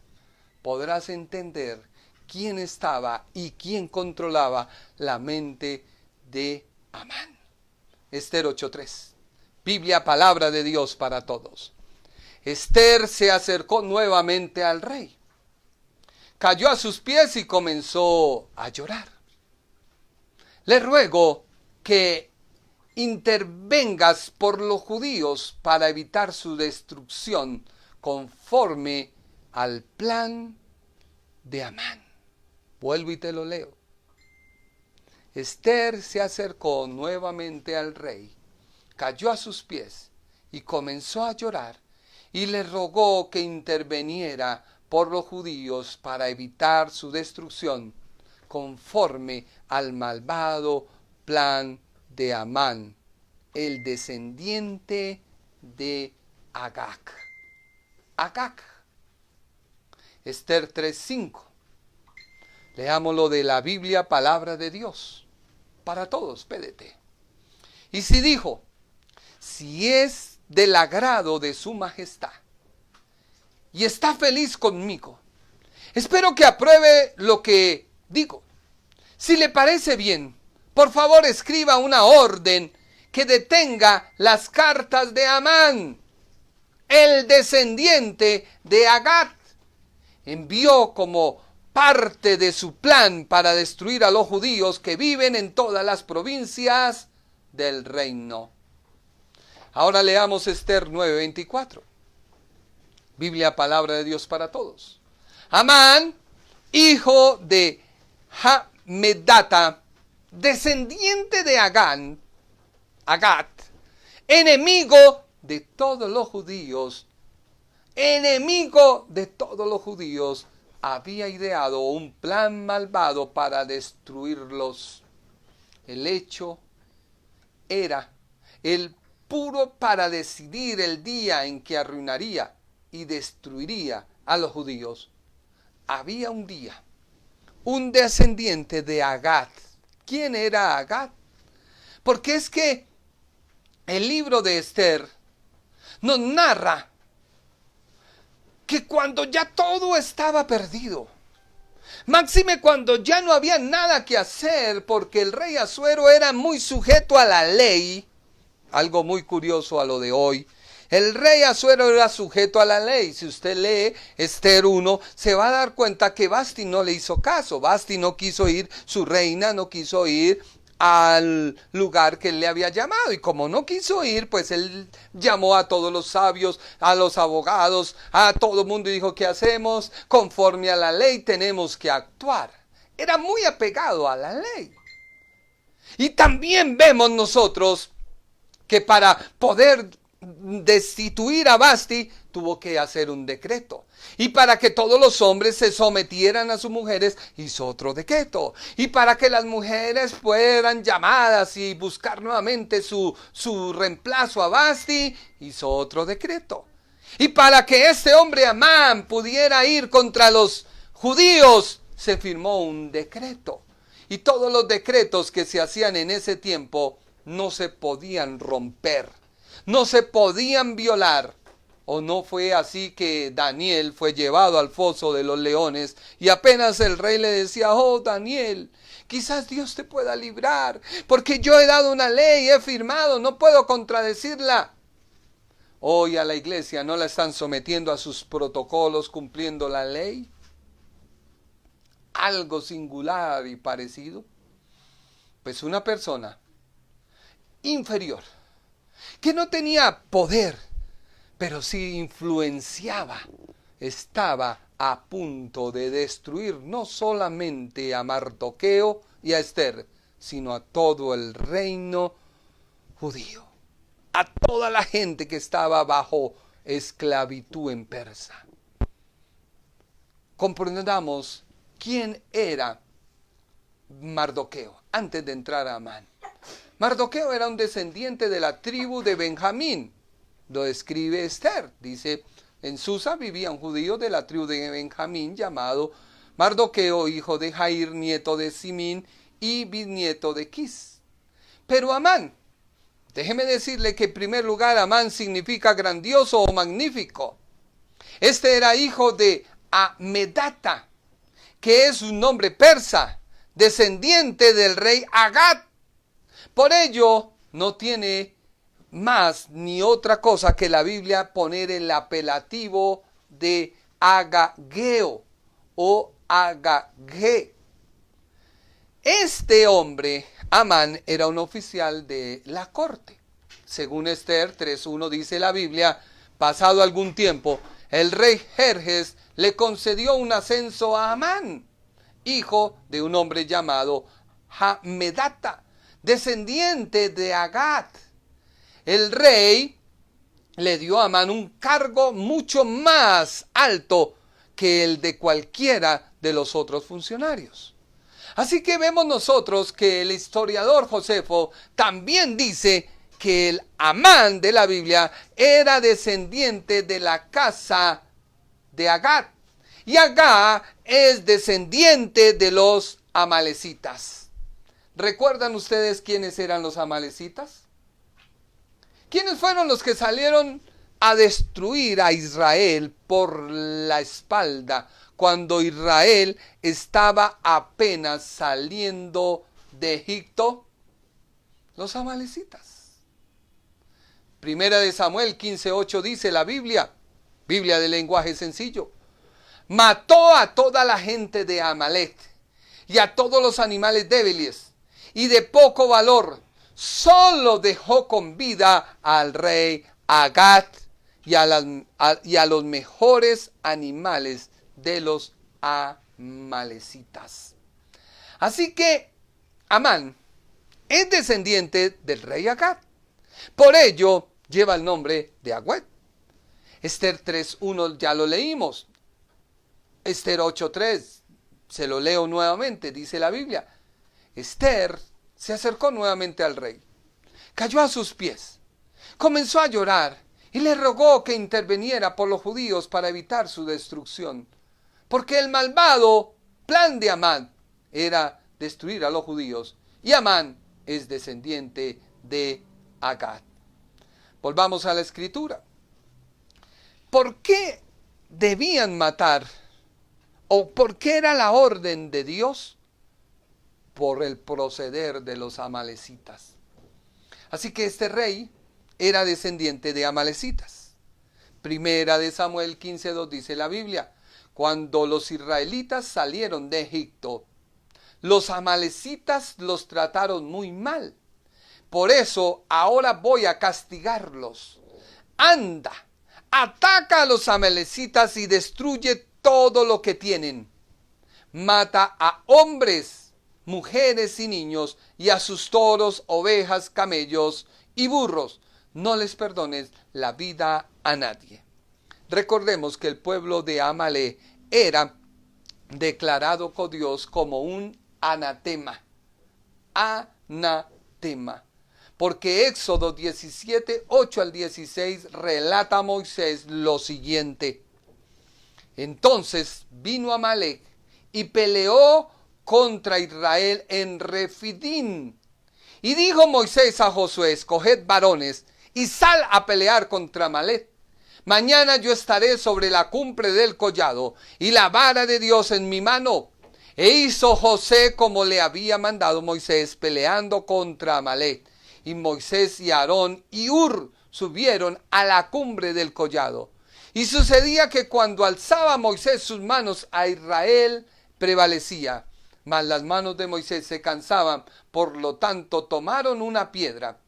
podrás entender quién estaba y quién controlaba la mente de Amán. Esther 8:3. Biblia, palabra de Dios para todos. Esther se acercó nuevamente al rey. Cayó a sus pies y comenzó a llorar. Le ruego que intervengas por los judíos para evitar su destrucción conforme al plan de Amán. Vuelvo y te lo leo. Esther se acercó nuevamente al rey, cayó a sus pies y comenzó a llorar y le rogó que interviniera por los judíos para evitar su destrucción conforme al malvado plan de Amán, el descendiente de Agag. Agag. Esther 3:5. Leámoslo de la Biblia, palabra de Dios. Para todos, pédete. Y si dijo, si es del agrado de su majestad, y está feliz conmigo, espero que apruebe lo que digo. Si le parece bien, por favor escriba una orden que detenga las cartas de Amán, el descendiente de Agat. Envió como parte de su plan para destruir a los judíos que viven en todas las provincias del reino. Ahora leamos Esther 9:24. Biblia, palabra de Dios para todos. Amán, hijo de Hamedata, descendiente de Agat, enemigo de todos los judíos, había ideado un plan malvado para destruirlos. El hecho era el puro para decidir el día en que arruinaría y destruiría a los judíos. Había un día, un descendiente de Agat. ¿Quién era Agat? Porque es que el libro de Esther nos narra que cuando ya todo estaba perdido, máxime cuando ya no había nada que hacer, porque el rey Asuero era muy sujeto a la ley, algo muy curioso a lo de hoy. El rey Asuero era sujeto a la ley. Si usted lee Esther 1, se va a dar cuenta que Vasti no le hizo caso. Vasti no quiso ir, su reina no quiso ir al lugar que él le había llamado. Y como no quiso ir, pues él llamó a todos los sabios, a los abogados, a todo el mundo y dijo, ¿qué hacemos? Conforme a la ley tenemos que actuar. Era muy apegado a la ley. Y también vemos nosotros que para poder destituir a Vasti tuvo que hacer un decreto, y para que todos los hombres se sometieran a sus mujeres hizo otro decreto, y para que las mujeres fueran llamadas y buscar nuevamente su reemplazo a Vasti hizo otro decreto, y para que este hombre Amán pudiera ir contra los judíos se firmó un decreto. Y todos los decretos que se hacían en ese tiempo no se podían romper, no se podían violar. ¿O no fue así que Daniel fue llevado al foso de los leones y apenas el rey le decía: oh Daniel, quizás Dios te pueda librar, porque yo he dado una ley, he firmado, no puedo contradecirla? Hoy a la iglesia no la están sometiendo a sus protocolos, cumpliendo la ley. Algo singular y parecido. Pues una persona inferior, que no tenía poder, pero sí influenciaba, estaba a punto de destruir no solamente a Mardoqueo y a Esther, sino a todo el reino judío, a toda la gente que estaba bajo esclavitud en Persa. Comprendamos quién era Mardoqueo antes de entrar a Amán. Mardoqueo era un descendiente de la tribu de Benjamín. Lo describe Esther. Dice: en Susa vivía un judío de la tribu de Benjamín llamado Mardoqueo, hijo de Jair, nieto de Simín y bisnieto de Quis. Pero Amán, déjeme decirle que en primer lugar Amán significa grandioso o magnífico. Este era hijo de Amedata, que es un nombre persa, descendiente del rey Agag. Por ello no tiene más ni otra cosa que la Biblia poner el apelativo de Agageo o Agagé. Este hombre, Amán, era un oficial de la corte. Según Esther 3:1 dice la Biblia: pasado algún tiempo, el rey Jerjes le concedió un ascenso a Amán, hijo de un hombre llamado Hamedata, descendiente de Agag. El rey le dio a Amán un cargo mucho más alto que el de cualquiera de los otros funcionarios. Así que vemos nosotros que el historiador Josefo también dice que el Amán de la Biblia era descendiente de la casa de Agag. Y Agag es descendiente de los amalecitas. ¿Recuerdan ustedes quiénes eran los amalecitas? ¿Quiénes fueron los que salieron a destruir a Israel por la espalda cuando Israel estaba apenas saliendo de Egipto? Los amalecitas. Primera de Samuel 15:8 dice la Biblia de lenguaje sencillo: mató a toda la gente de Amalec y a todos los animales débiles y de poco valor. Solo dejó con vida al rey Agag y a los mejores animales de los amalecitas. Así que Amán es descendiente del rey Agag. Por ello lleva el nombre de Agüed. Esther 3:1 ya lo leímos. Esther 8:3, se lo leo nuevamente, dice la Biblia: Esther se acercó nuevamente al rey, cayó a sus pies, comenzó a llorar y le rogó que interviniera por los judíos para evitar su destrucción, porque el malvado plan de Amán era destruir a los judíos, y Amán es descendiente de Agag. Volvamos a la escritura. ¿Por qué debían matar? ¿O por qué era la orden de Dios? Por el proceder de los amalecitas. Así que este rey era descendiente de amalecitas. Primera de Samuel 15:2 dice la Biblia: cuando los israelitas salieron de Egipto, los amalecitas los trataron muy mal. Por eso ahora voy a castigarlos. Anda, ataca a los amalecitas y destruye todo lo que tienen. Mata a hombres, mujeres y niños, y a sus toros, ovejas, camellos y burros. No les perdones la vida a nadie. Recordemos que el pueblo de Amalec era declarado por Dios como un anatema. Anatema. Porque Éxodo 17:8-16 relata a Moisés lo siguiente: entonces vino Amalec y peleó contra Israel en Refidín. Y dijo Moisés a Josué: escoged varones y sal a pelear contra Amalec. Mañana yo estaré sobre la cumbre del collado y la vara de Dios en mi mano. E hizo José como le había mandado Moisés, peleando contra Amalec. Y Moisés y Aarón y Hur subieron a la cumbre del collado. Y sucedía que cuando alzaba Moisés sus manos a Israel, prevalecía. Mas las manos de Moisés se cansaban, por lo tanto tomaron una piedra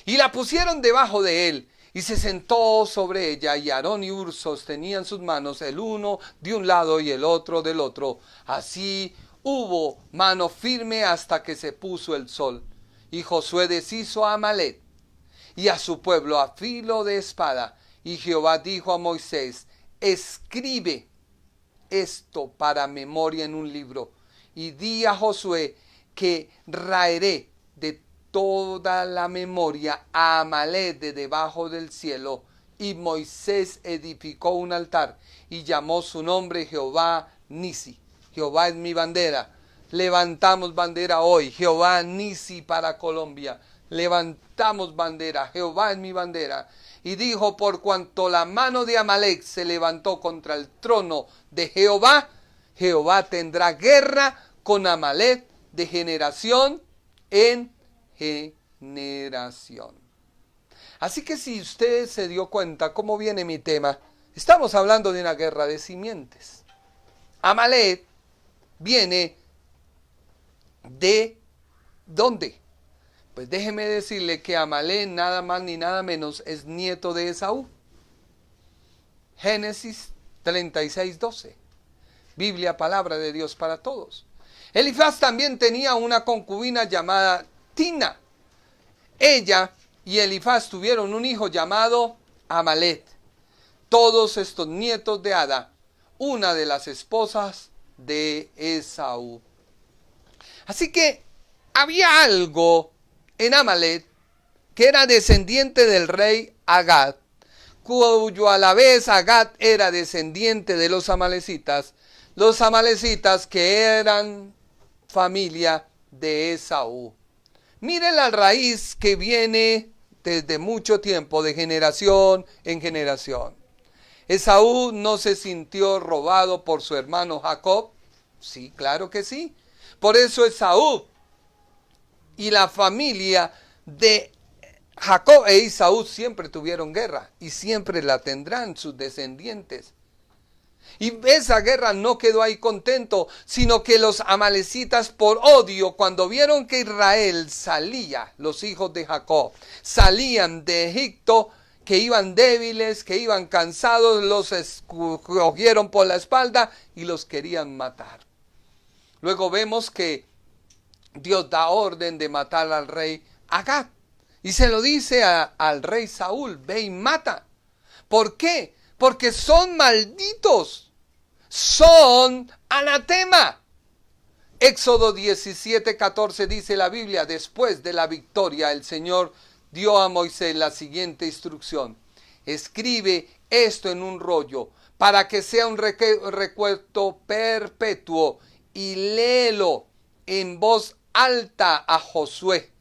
y la pusieron debajo de él, y se sentó sobre ella, y Aarón y Hur sostenían sus manos, el uno de un lado y el otro del otro. Así hubo mano firme hasta que se puso el sol. Y Josué deshizo a Amalec y a su pueblo a filo de espada. Y Jehová dijo a Moisés: escribe esto para memoria en un libro, y di a Josué que raeré de toda la memoria a Amalec de debajo del cielo. Y Moisés edificó un altar y llamó su nombre Jehová Nisi. Jehová es mi bandera. Levantamos bandera hoy. Jehová Nisi para Colombia. Levantamos bandera. Jehová es mi bandera. Y dijo: por cuanto la mano de Amalec se levantó contra el trono de Jehová, Jehová tendrá guerra con Amalec de generación en generación. Así que si usted se dio cuenta cómo viene mi tema, estamos hablando de una guerra de simientes. Amalec viene de ¿dónde? Pues déjeme decirle que Amalec nada más ni nada menos es nieto de Esaú. Génesis 36:12. Biblia, palabra de Dios para todos. Elifaz también tenía una concubina llamada Tina. Ella y Elifaz tuvieron un hijo llamado Amalec. Todos estos nietos de Ada, una de las esposas de Esaú. Así que había algo en Amalec que era descendiente del rey Agag, cuyo a la vez Agag era descendiente de los amalecitas que eran familia de Esaú. Mire la raíz que viene desde mucho tiempo, de generación en generación. Esaú no se sintió robado por su hermano Jacob. Sí, claro que sí. Por eso Esaú y la familia de Jacob e Esaú siempre tuvieron guerra y siempre la tendrán sus descendientes. Y esa guerra no quedó ahí contento, sino que los amalecitas, por odio, cuando vieron que Israel salía, los hijos de Jacob salían de Egipto, que iban débiles, que iban cansados, los cogieron por la espalda y los querían matar. Luego vemos que Dios da orden de matar al rey Agag. Y se lo dice al rey Saúl: ve y mata. ¿Por qué? Porque son malditos. Son anatema. Éxodo 17:14 dice la Biblia: después de la victoria, el Señor dio a Moisés la siguiente instrucción: escribe esto en un rollo para que sea un recuerdo perpetuo, y léelo en voz alta a Josué.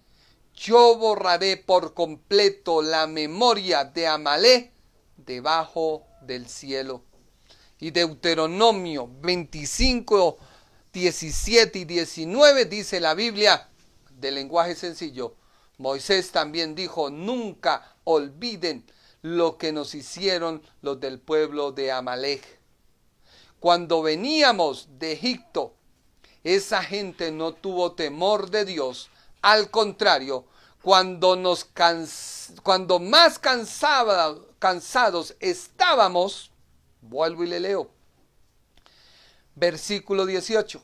Yo borraré por completo la memoria de Amalec debajo del cielo. Y Deuteronomio 25, 17 y 19 dice la Biblia, de lenguaje sencillo: Moisés también dijo: nunca olviden lo que nos hicieron los del pueblo de Amalec. Cuando veníamos de Egipto, esa gente no tuvo temor de Dios. Al contrario, cuando más cansados estábamos, vuelvo y le leo. Versículo 18.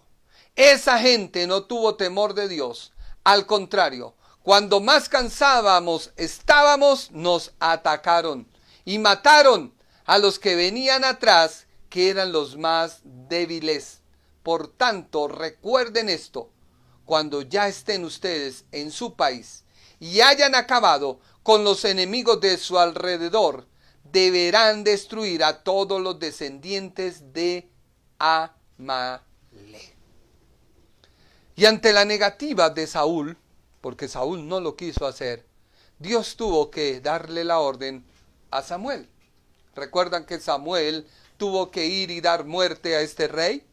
Esa gente no tuvo temor de Dios. Al contrario, cuando más cansábamos estábamos, nos atacaron y mataron a los que venían atrás, que eran los más débiles. Por tanto, recuerden esto: cuando ya estén ustedes en su país y hayan acabado con los enemigos de su alrededor, deberán destruir a todos los descendientes de Amalec. Y ante la negativa de Saúl, porque Saúl no lo quiso hacer, Dios tuvo que darle la orden a Samuel. ¿Recuerdan que Samuel tuvo que ir y dar muerte a este rey?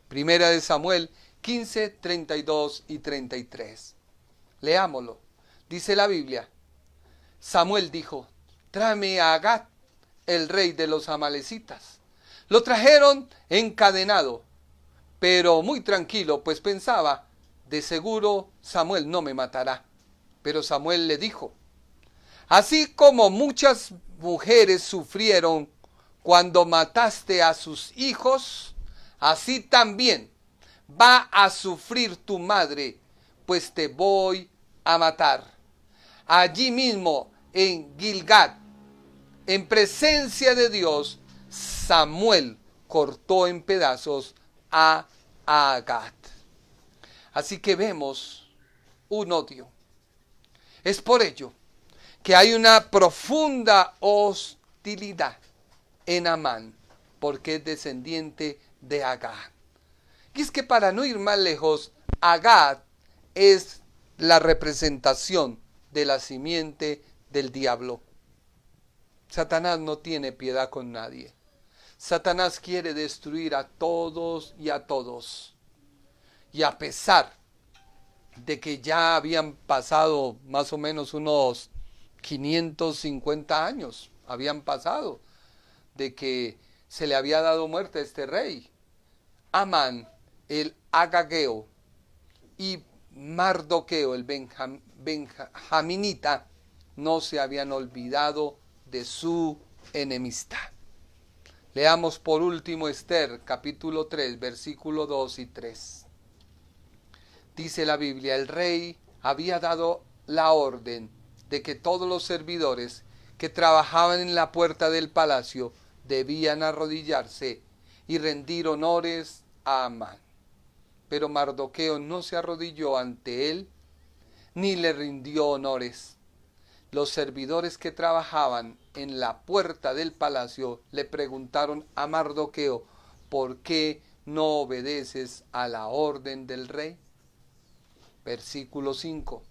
Primera de Samuel 15, 32 y 33. Leámoslo. Dice la Biblia: Samuel dijo: tráeme a Agag, el rey de los amalecitas. Lo trajeron encadenado, pero muy tranquilo, pues pensaba: de seguro Samuel no me matará. Pero Samuel le dijo: así como muchas mujeres sufrieron cuando mataste a sus hijos, así también va a sufrir tu madre, pues te voy a matar. Allí mismo en Gilgad, en presencia de Dios, Samuel cortó en pedazos a Agag. Así que vemos un odio. Es por ello que hay una profunda hostilidad en Amán, porque es descendiente de Agag. Y es que, para no ir más lejos, Agag es la representación de la simiente del diablo. Satanás no tiene piedad con nadie. Satanás quiere destruir a todos y a todos. Y a pesar de que ya habían pasado más o menos unos 550 años, habían pasado de que se le había dado muerte a este rey, Amán, el agageo, y Mardoqueo, el benjaminita, no se habían olvidado de su enemistad. Leamos por último Esther, capítulo 3, versículo 2 y 3. Dice la Biblia: el rey había dado la orden de que todos los servidores que trabajaban en la puerta del palacio debían arrodillarse y rendir honores a Amán. Pero Mardoqueo no se arrodilló ante él, ni le rindió honores. Los servidores que trabajaban en la puerta del palacio le preguntaron a Mardoqueo: ¿por qué no obedeces a la orden del rey? Versículo 5.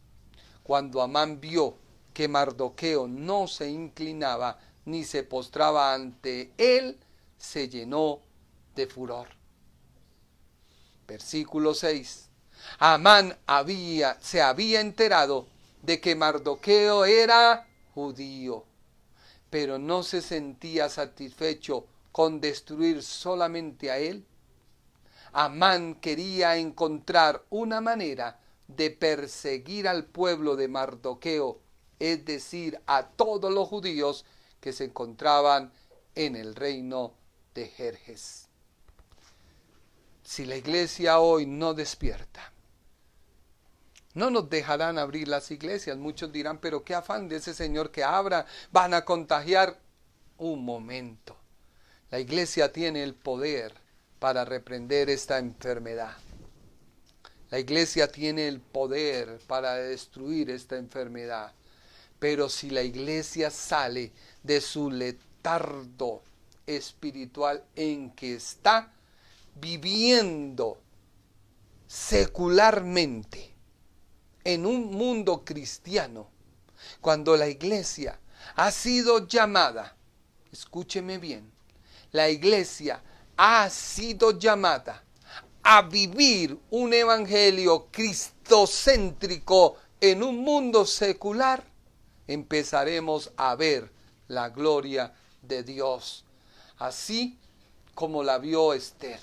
Cuando Amán vio que Mardoqueo no se inclinaba ni se postraba ante él, se llenó de furor. Versículo 6. Amán se había enterado de que Mardoqueo era judío, pero no se sentía satisfecho con destruir solamente a él. Amán quería encontrar una manera de perseguir al pueblo de Mardoqueo, es decir, a todos los judíos que se encontraban en el reino de Jerjes. Si la iglesia hoy no despierta, no nos dejarán abrir las iglesias. Muchos dirán: pero qué afán de ese señor que abra, van a contagiar. Un momento, la iglesia tiene el poder para reprender esta enfermedad. La iglesia tiene el poder para destruir esta enfermedad. Pero si la iglesia sale de su letargo espiritual en que está, viviendo secularmente en un mundo cristiano, cuando la iglesia ha sido llamada, escúcheme bien, la iglesia ha sido llamada a vivir un evangelio cristocéntrico en un mundo secular, empezaremos a ver la gloria de Dios, así como la vio Esther.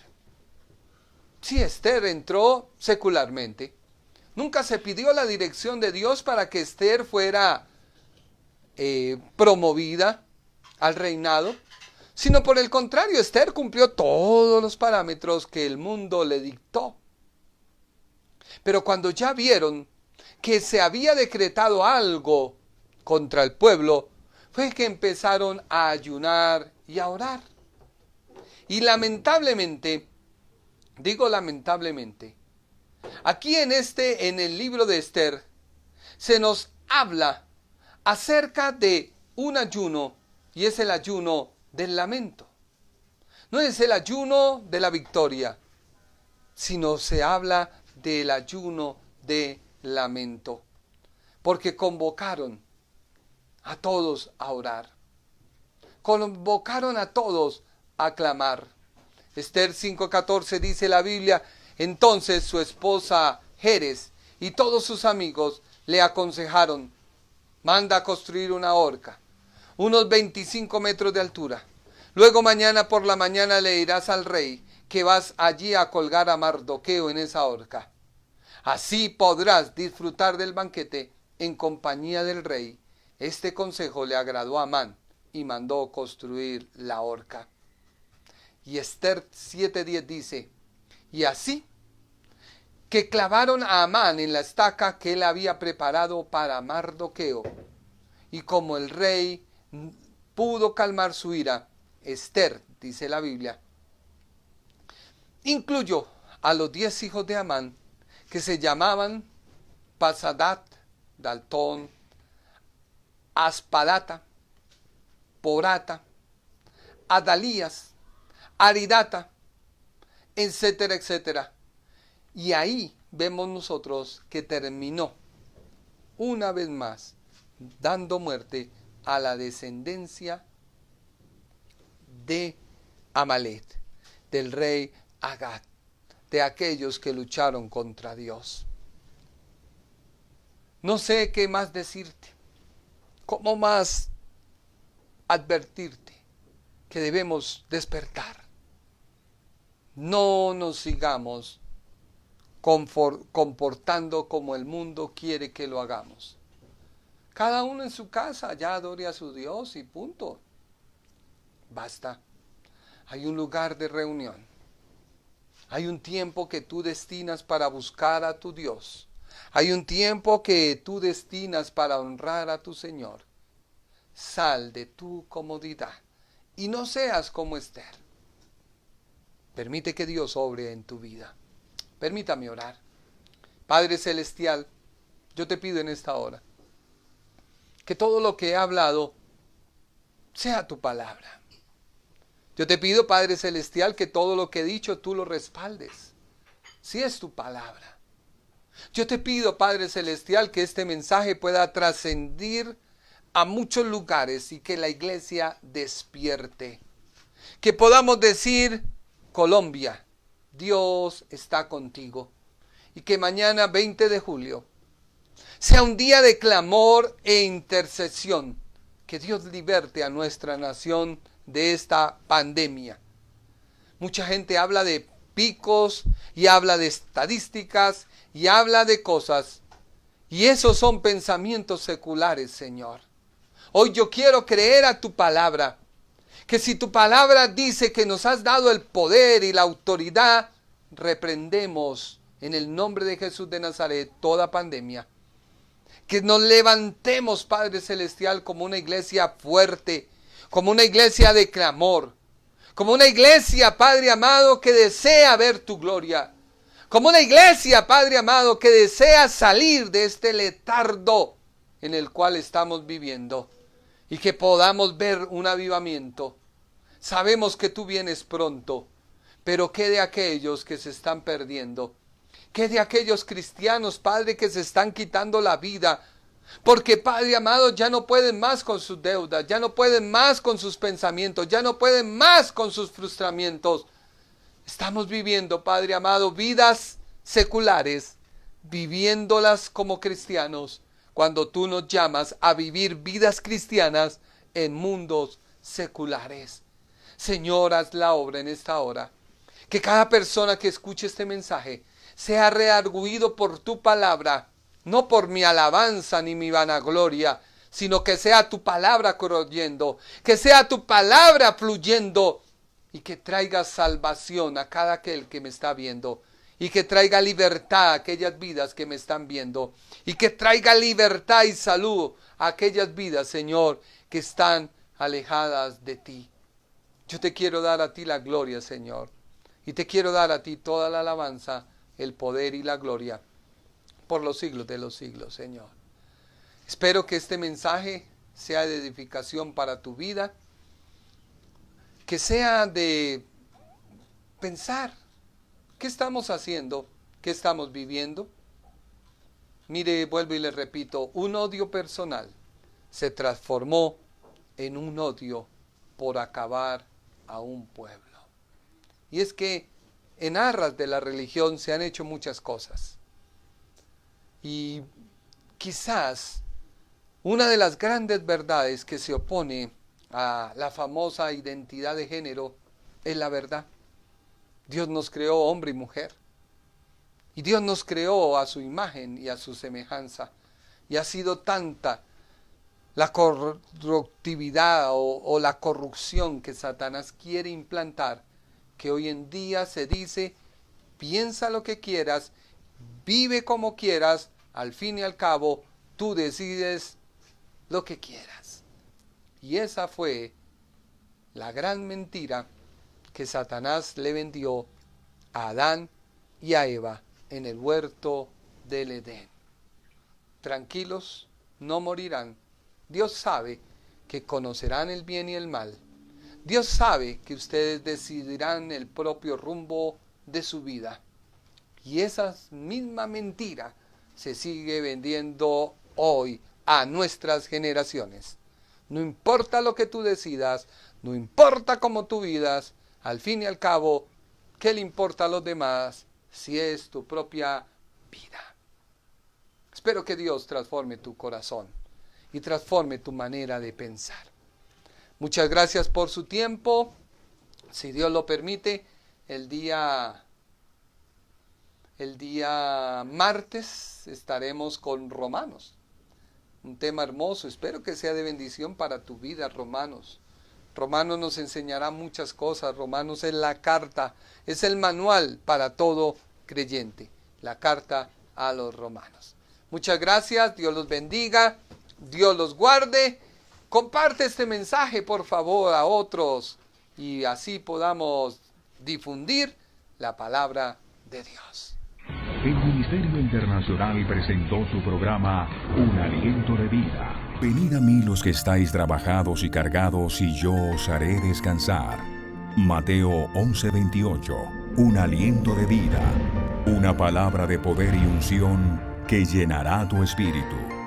Sí, Esther entró secularmente. Nunca se pidió la dirección de Dios para que Esther fuera promovida al reinado, sino por el contrario, Esther cumplió todos los parámetros que el mundo le dictó. Pero cuando ya vieron que se había decretado algo contra el pueblo, fue que empezaron a ayunar y a orar. Y lamentablemente, digo lamentablemente, aquí en el libro de Esther, se nos habla acerca de un ayuno, y es el ayuno del lamento. No es el ayuno de la victoria, sino se habla del ayuno de lamento, porque convocaron a todos a orar, convocaron a todos a clamar. Esther 5:14 dice la Biblia: entonces su esposa Jerez y todos sus amigos le aconsejaron: manda a construir una horca, unos 25 metros de altura. Luego mañana por la mañana le dirás al rey que vas allí a colgar a Mardoqueo en esa horca. Así podrás disfrutar del banquete en compañía del rey. Este consejo le agradó a Amán y mandó construir la horca. Y Esther 7:10 dice: y así que clavaron a Amán en la estaca que él había preparado para Mardoqueo. Y como el rey pudo calmar su ira, Esther, dice la Biblia, incluyó a los 10 hijos de Amán, que se llamaban Pasadat, Daltón, Aspadata, Porata, Adalías, Aridata, etcétera, etcétera. Y ahí vemos nosotros que terminó una vez más dando muerte a la descendencia de Amalek, del rey Agag, de aquellos que lucharon contra Dios. No sé qué más decirte, cómo más advertirte que debemos despertar. No nos sigamos comportando como el mundo quiere que lo hagamos. Cada uno en su casa ya adore a su Dios y punto. Basta. Hay un lugar de reunión. Hay un tiempo que tú destinas para buscar a tu Dios. Hay un tiempo que tú destinas para honrar a tu Señor. Sal de tu comodidad y no seas como Esther. Permite que Dios obre en tu vida. Permítame orar. Padre Celestial, yo te pido en esta hora que todo lo que he hablado sea tu palabra. Yo te pido, Padre Celestial, que todo lo que he dicho tú lo respaldes, si es tu palabra. Yo te pido, Padre Celestial, que este mensaje pueda trascender a muchos lugares y que la iglesia despierte. Que podamos decir: Colombia, Dios está contigo. Y que mañana 20 de julio sea un día de clamor e intercesión. Que Dios liberte a nuestra nación de esta pandemia. Mucha gente habla de picos y habla de estadísticas y habla de cosas. Y esos son pensamientos seculares, Señor. Hoy yo quiero creer a tu palabra. Que si tu palabra dice que nos has dado el poder y la autoridad, reprendemos en el nombre de Jesús de Nazaret toda pandemia. Que nos levantemos, Padre Celestial, como una iglesia fuerte, como una iglesia de clamor, como una iglesia, Padre amado, que desea ver tu gloria, como una iglesia, Padre amado, que desea salir de este letardo en el cual estamos viviendo y que podamos ver un avivamiento. Sabemos que tú vienes pronto, pero ¿qué de aquellos que se están perdiendo? ¿Qué de aquellos cristianos, Padre, que se están quitando la vida? Porque, Padre amado, ya no pueden más con sus deudas, ya no pueden más con sus pensamientos, ya no pueden más con sus frustramientos. Estamos viviendo, Padre amado, vidas seculares, viviéndolas como cristianos, cuando tú nos llamas a vivir vidas cristianas en mundos seculares. Señor, haz la obra en esta hora. Que cada persona que escuche este mensaje sea redarguido por tu palabra, no por mi alabanza ni mi vanagloria, sino que sea tu palabra corriendo, que sea tu palabra fluyendo y que traiga salvación a cada aquel que me está viendo y que traiga libertad a aquellas vidas que me están viendo y que traiga libertad y salud a aquellas vidas, Señor, que están alejadas de ti. Yo te quiero dar a ti la gloria, Señor, y te quiero dar a ti toda la alabanza, el poder y la gloria por los siglos de los siglos, Señor. Espero que este mensaje sea de edificación para tu vida, que sea de pensar, ¿qué estamos haciendo? ¿Qué estamos viviendo? Mire, vuelvo y le repito, un odio personal se transformó en un odio por acabar a un pueblo. Y es que en aras de la religión se han hecho muchas cosas. Y quizás una de las grandes verdades que se opone a la famosa identidad de género es la verdad. Dios nos creó hombre y mujer. Y Dios nos creó a su imagen y a su semejanza. Y ha sido tanta la corruptividad o la corrupción que Satanás quiere implantar, que hoy en día se dice, piensa lo que quieras, vive como quieras, al fin y al cabo, tú decides lo que quieras. Y esa fue la gran mentira que Satanás le vendió a Adán y a Eva en el huerto del Edén. Tranquilos, no morirán. Dios sabe que conocerán el bien y el mal. Dios sabe que ustedes decidirán el propio rumbo de su vida. Y esa misma mentira se sigue vendiendo hoy a nuestras generaciones. No importa lo que tú decidas, no importa cómo tú vivas, al fin y al cabo, ¿qué le importa a los demás si es tu propia vida? Espero que Dios transforme tu corazón y transforme tu manera de pensar. Muchas gracias por su tiempo. Si Dios lo permite, el día martes estaremos con Romanos. Un tema hermoso, espero que sea de bendición para tu vida, Romanos. Romanos nos enseñará muchas cosas. Romanos es la carta, es el manual para todo creyente. La carta a los romanos. Muchas gracias, Dios los bendiga, Dios los guarde. Comparte este mensaje, por favor, a otros y así podamos difundir la palabra de Dios. El Ministerio Internacional presentó su programa Un Aliento de Vida. Venid a mí los que estáis trabajados y cargados, y yo os haré descansar. Mateo 11:28. Un aliento de vida. Una palabra de poder y unción que llenará tu espíritu.